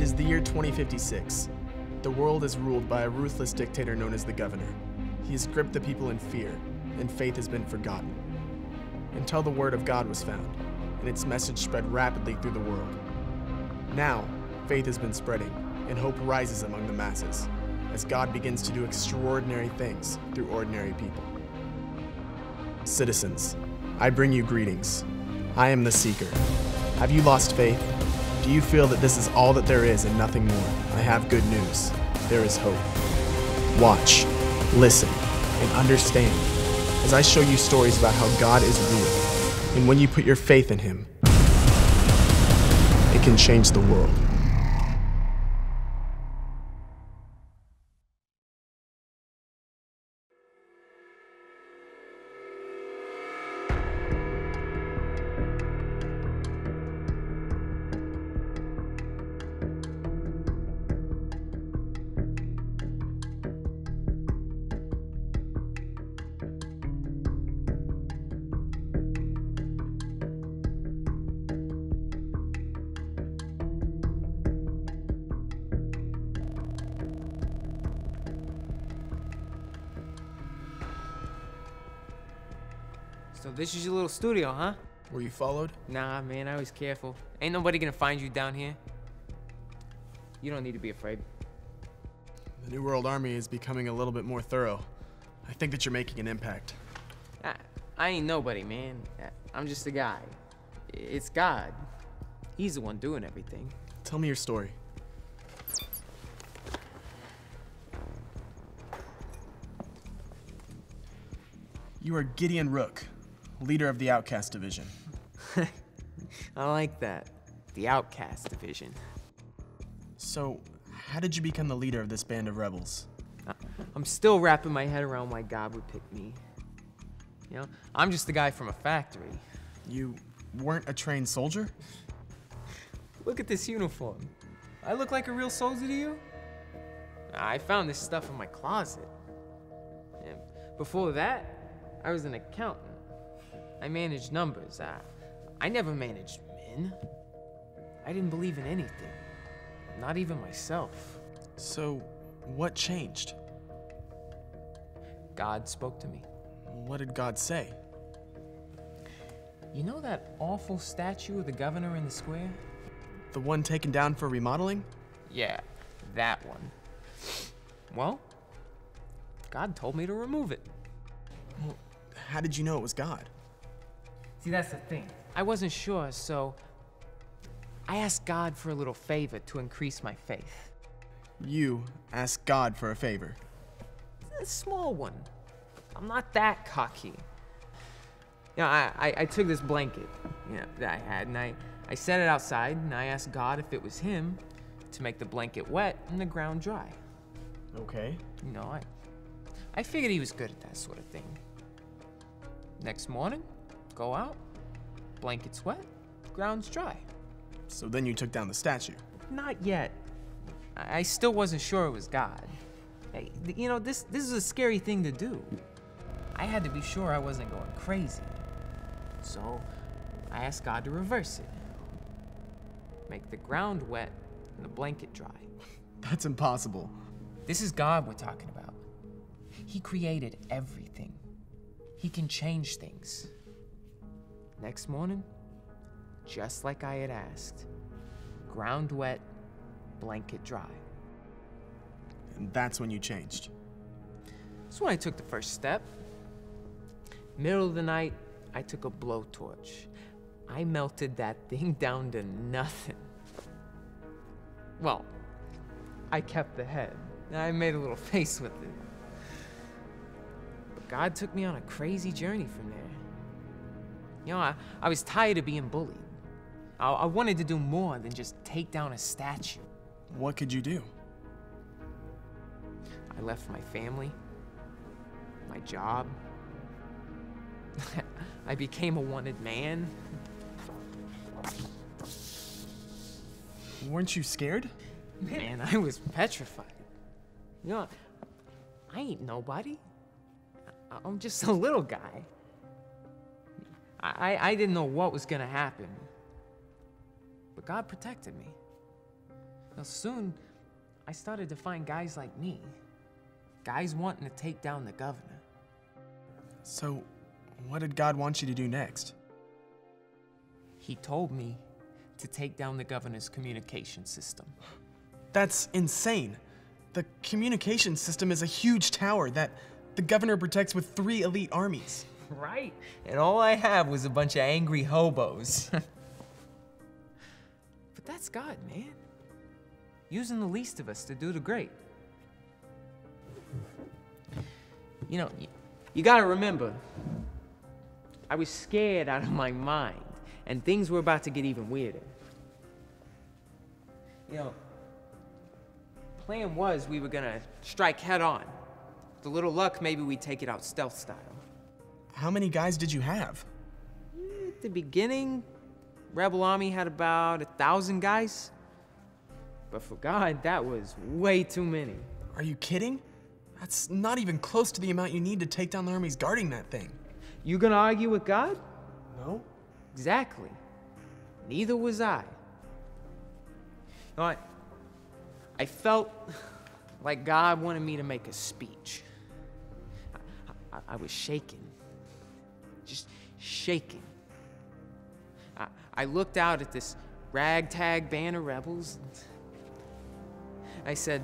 is the year 2056. The world is ruled by a ruthless dictator known as the Governor. He has gripped the people in fear, and faith has been forgotten. Until the Word of God was found, and its message spread rapidly through the world. Now, faith has been spreading, and hope rises among the masses, as God begins to do extraordinary things through ordinary people. Citizens, I bring you greetings. I am the Seeker. Have you lost faith? Do you feel that this is all that there is and nothing more? I have good news. There is hope. Watch, listen, and understand as I show you stories about how God is real. And when you put your faith in Him, it can change the world. So this is your little studio, huh? Were you followed? Nah, man, I was careful. Ain't nobody gonna find you down here. You don't need to be afraid. The New World Army is becoming a little bit more thorough. I think that you're making an impact. I ain't nobody, man. I'm just a guy. It's God. He's the one doing everything. Tell me your story. You are Gideon Rook, leader of the Outcast Division. I like that. The Outcast Division. So, how did you become the leader of this band of rebels? I'm still wrapping my head around why God would pick me. You know, I'm just a guy from a factory. You weren't a trained soldier? Look at this uniform. I look like a real soldier to you? I found this stuff in my closet. And before that, I was an accountant. I managed numbers. I never managed men. I didn't believe in anything. Not even myself. So, what changed? God spoke to me. What did God say? You know that awful statue of the governor in the square? The one taken down for remodeling? Yeah, that one. Well, God told me to remove it. Well, how did you know it was God? See, that's the thing. I wasn't sure, so I asked God for a little favor to increase my faith. You asked God for a favor? A small one. I'm not that cocky. You know, I took this blanket, that I had, and I set it outside, and I asked God if it was Him to make the blanket wet and the ground dry. Okay. You know, I figured He was good at that sort of thing. Next morning, go out, blanket's wet, ground's dry. So then you took down the statue? Not yet. I still wasn't sure it was God. Hey, you know, this is a scary thing to do. I had to be sure I wasn't going crazy. So I asked God to reverse it. Make the ground wet and the blanket dry. That's impossible. This is God we're talking about. He created everything. He can change things. Next morning, just like I had asked, ground wet, blanket dry. And that's when you changed? That's when I took the first step. Middle of the night, I took a blowtorch. I melted that thing down to nothing. Well, I kept the head. I made a little face with it. But God took me on a crazy journey from there. You know, I was tired of being bullied. I wanted to do more than just take down a statue. What could you do? I left my family, my job. I became a wanted man. Weren't you scared? Man, I was petrified. You know, I ain't nobody. I'm just a little guy. I didn't know what was gonna happen. But God protected me. Well, soon, I started to find guys like me. Guys wanting to take down the governor. So, what did God want you to do next? He told me to take down the governor's communication system. That's insane. The communication system is a huge tower that the governor protects with 3 elite armies. Right. And all I have was a bunch of angry hobos. But that's God, man. Using the least of us to do the great. You know, you gotta remember, I was scared out of my mind, and things were about to get even weirder. You know, plan was we were gonna strike head on. With a little luck, maybe we'd take it out stealth style. How many guys did you have? At the beginning, Rebel Army had about 1,000 guys. But for God, that was way too many. Are you kidding? That's not even close to the amount you need to take down the armies guarding that thing. You gonna argue with God? No. Exactly. Neither was I. You know, I felt like God wanted me to make a speech. I was shaking. Just shaking. I looked out at this ragtag band of rebels. I said,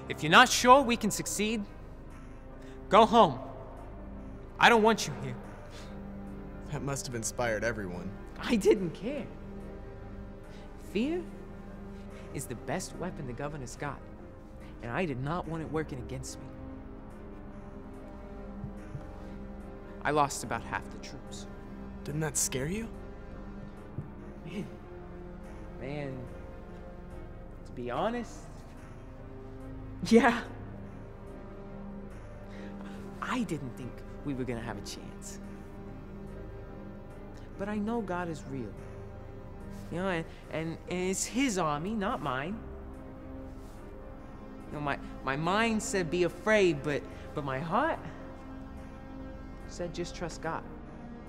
if you're not sure we can succeed, go home. I don't want you here. That must have inspired everyone. I didn't care. Fear is the best weapon the governor's got, and I did not want it working against me. I lost about half the troops. Didn't that scare you? Man, to be honest, yeah. I didn't think we were gonna have a chance. But I know God is real. You know, and it's his army, not mine. You know, my mind said be afraid, but my heart said just trust God.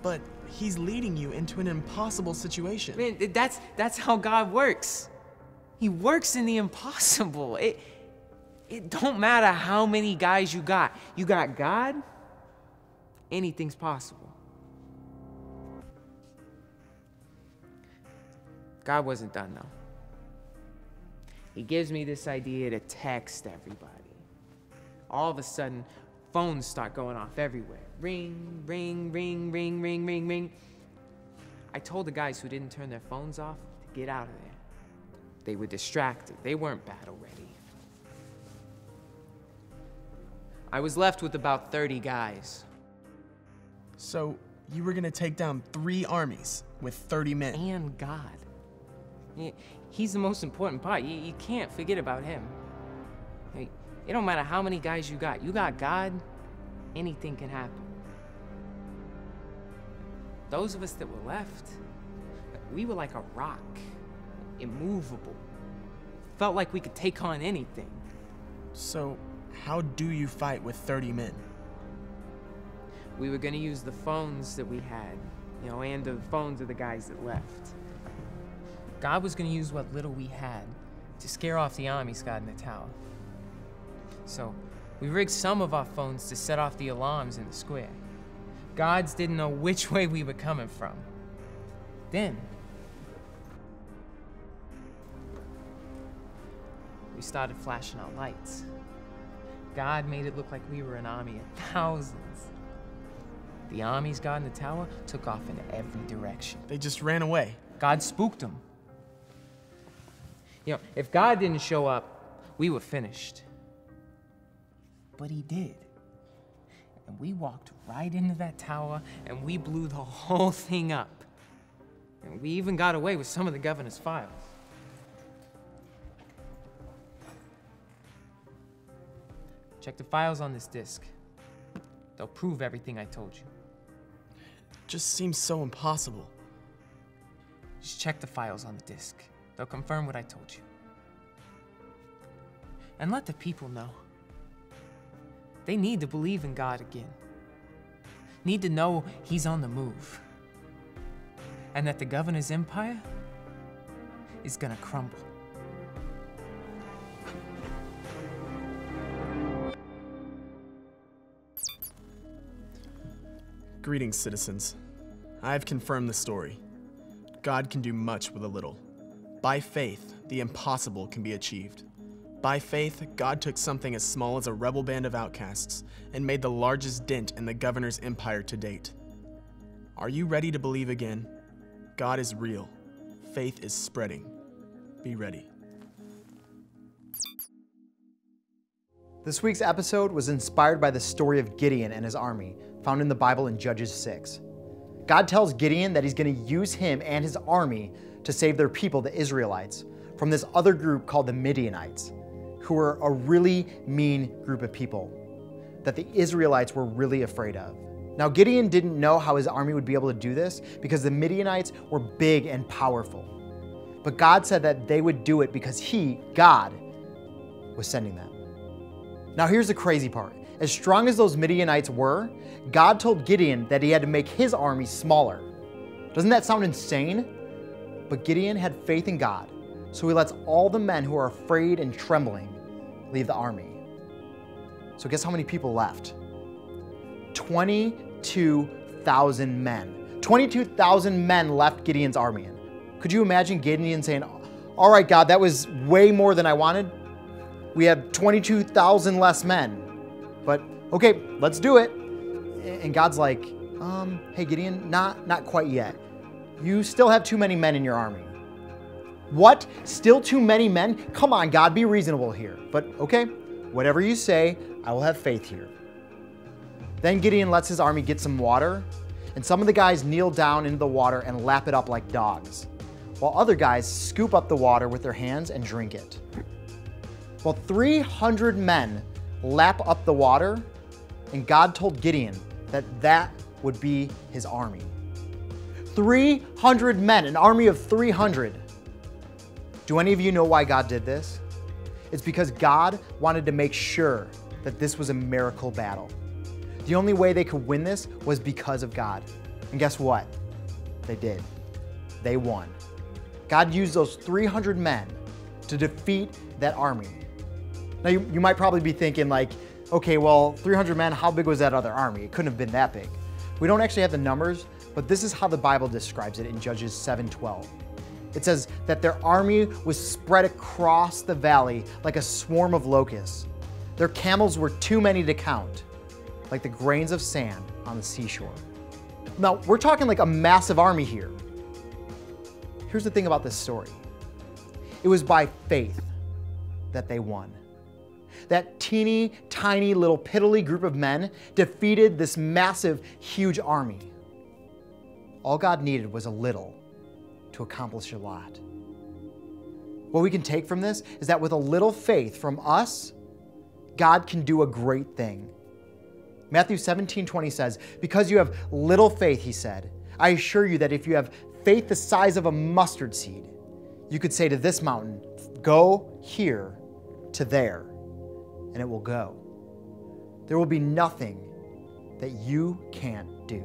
But he's leading you into an impossible situation. Man, that's how God works. He works in the impossible. It don't matter how many guys you got. You got God, anything's possible. God wasn't done though. He gives me this idea to text everybody. All of a sudden, phones start going off everywhere. Ring, ring, ring, ring, ring, ring, ring. I told the guys who didn't turn their phones off to get out of there. They were distracted. They weren't battle ready. I was left with about 30 guys. So you were gonna take down 3 armies with 30 men. And God. He's the most important part. You can't forget about him. It don't matter how many guys you got. You got God, anything can happen. Those of us that were left, we were like a rock, immovable. Felt like we could take on anything. So how do you fight with 30 men? We were gonna use the phones that we had, you know, and the phones of the guys that left. God was gonna use what little we had to scare off the army Scott in the tower. So we rigged some of our phones to set off the alarms in the square. Gods didn't know which way we were coming from. Then we started flashing our lights. God made it look like we were an army of thousands. The armies God in the tower took off in every direction. They just ran away. God spooked them. You know, if God didn't show up, we were finished. But he did. And we walked right into that tower and we blew the whole thing up. And we even got away with some of the governor's files. Check the files on this disk. They'll prove everything I told you. Just seems so impossible. Just check the files on the disk. They'll confirm what I told you. And let the people know. They need to believe in God again. Need to know he's on the move. And that the governor's empire is gonna crumble. Greetings, citizens. I have confirmed the story. God can do much with a little. By faith, the impossible can be achieved. By faith, God took something as small as a rebel band of outcasts and made the largest dent in the governor's empire to date. Are you ready to believe again? God is real. Faith is spreading. Be ready. This week's episode was inspired by the story of Gideon and his army, found in the Bible in Judges 6. God tells Gideon that he's going to use him and his army to save their people, the Israelites, from this other group called the Midianites, who were a really mean group of people that the Israelites were really afraid of. Now, Gideon didn't know how his army would be able to do this because the Midianites were big and powerful. But God said that they would do it because he, God, was sending them. Now, here's the crazy part. As strong as those Midianites were, God told Gideon that he had to make his army smaller. Doesn't that sound insane? But Gideon had faith in God, so he lets all the men who are afraid and trembling leave the army. So guess how many people left? 22,000 men. 22,000 men left Gideon's army. Could you imagine Gideon saying, all right, God, that was way more than I wanted. We have 22,000 less men, but okay, let's do it. And God's like, hey Gideon, not quite yet. You still have too many men in your army. What? Still too many men? Come on, God, be reasonable here. But okay, whatever you say, I will have faith here. Then Gideon lets his army get some water, and some of the guys kneel down into the water and lap it up like dogs, while other guys scoop up the water with their hands and drink it. Well, 300 men lap up the water, and God told Gideon that that would be his army. 300 men, an army of 300. Do any of you know why God did this? It's because God wanted to make sure that this was a miracle battle. The only way they could win this was because of God. And guess what? They did. They won. God used those 300 men to defeat that army. Now, you might probably be thinking like, okay, well, 300 men, how big was that other army? It couldn't have been that big. We don't actually have the numbers, but this is how the Bible describes it in Judges 7:12. It says that their army was spread across the valley like a swarm of locusts. Their camels were too many to count, like the grains of sand on the seashore. Now, we're talking like a massive army here. Here's the thing about this story. It was by faith that they won. That teeny, tiny, little piddly group of men defeated this massive, huge army. All God needed was a little to accomplish a lot. What we can take from this is that with a little faith from us, God can do a great thing. Matthew 17:20 says, because you have little faith, he said, I assure you that if you have faith the size of a mustard seed, you could say to this mountain, go here to there, and it will go. There will be nothing that you can't do.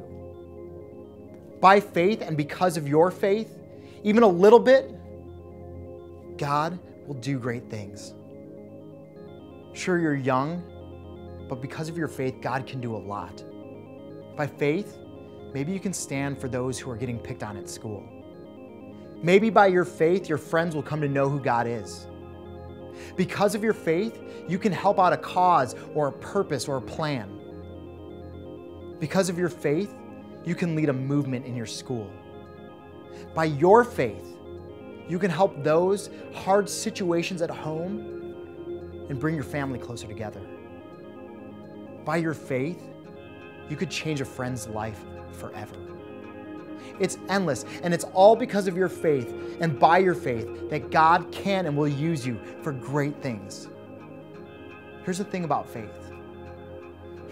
By faith and because of your faith, even a little bit, God will do great things. Sure, you're young, but because of your faith, God can do a lot. By faith, maybe you can stand for those who are getting picked on at school. Maybe by your faith, your friends will come to know who God is. Because of your faith, you can help out a cause or a purpose or a plan. Because of your faith, you can lead a movement in your school. By your faith, you can help those hard situations at home and bring your family closer together. By your faith, you could change a friend's life forever. It's endless, and it's all because of your faith and by your faith that God can and will use you for great things. Here's the thing about faith.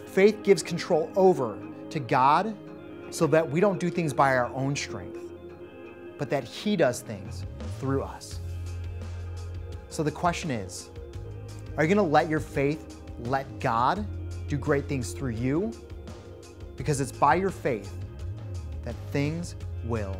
Faith gives control over to God so that we don't do things by our own strength, but that He does things through us. So the question is, are you going to let your faith let God do great things through you? Because it's by your faith that things will